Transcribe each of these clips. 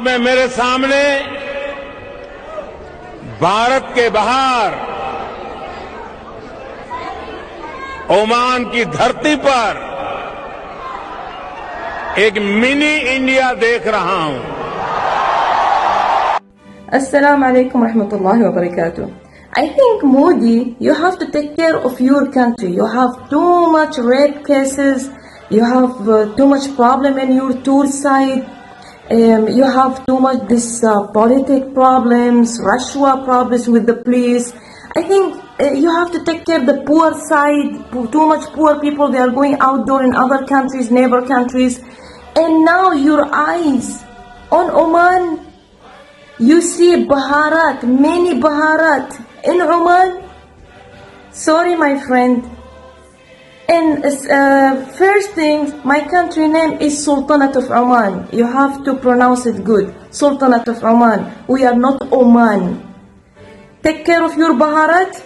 में मेरे सामने भारत के बाहर ओमान की धरती पर एक मिनी इंडिया देख रहा हूं। Assalamu alaikum rahmatullahi wa barakatuh. I think Modi, you have to take care of your country. You have too much rape cases. You have too much problem in your tour side. You have too much this politic problems, Rashwa problems with the police. I think you have to take care of the poor side. Too much poor people, they are going outdoor in other countries, neighbor countries. And now your eyes on Oman, you see bharat, many bharat in Oman. Sorry my friend. And first thing, my country name is Sultanate of Oman. You have to pronounce it good. Sultanate of Oman. We are not Oman. Take care of your bharat.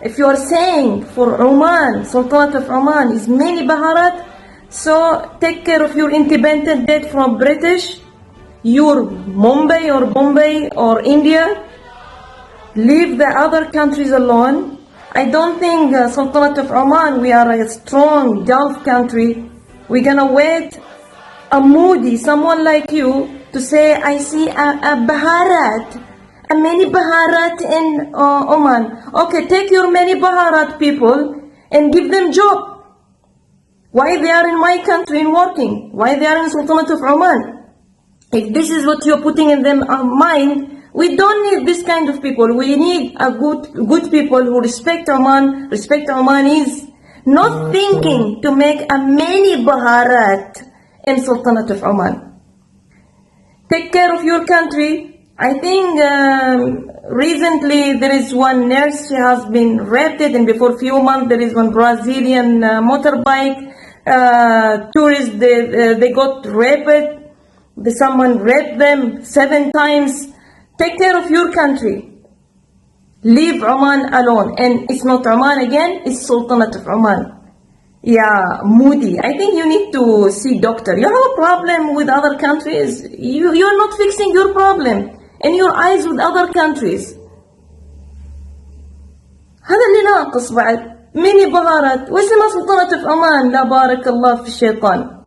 If you are saying for Oman, Sultanate of Oman is many bharat, so take care of your independent date from British, your Mumbai or Bombay or India. Leave the other countries alone. I don't think Sultanate of Oman, we are a strong Gulf country. We're gonna wait a Modi, someone like you, to say, I see a Bharat, a many Bharat in Oman. Okay, take your many Bharat people and give them job. Why they are in my country and working? Why they are in Sultanate of Oman? If this is what you're putting in them mind, we don't need this kind of people. We need a good people who respect Oman. Respect Oman is not thinking to make a mini Bharat in Sultanate of Oman. Take care of your country. I think recently there is one nurse, she has been raped, and before few months there is one Brazilian motorbike tourist, they got raped. Someone raped them 7 times. Take care of your country. Leave Oman alone. And it's not Oman again, it's Sultanate of Oman. Yeah, Modi, I think you need to see doctor. You have a problem with other countries. You're not fixing your problem. And your eyes with other countries. هذا اللي ناقص بعد. ميني بهارات. واسمها سلطنة في أمان. لا بارك الله في الشيطان.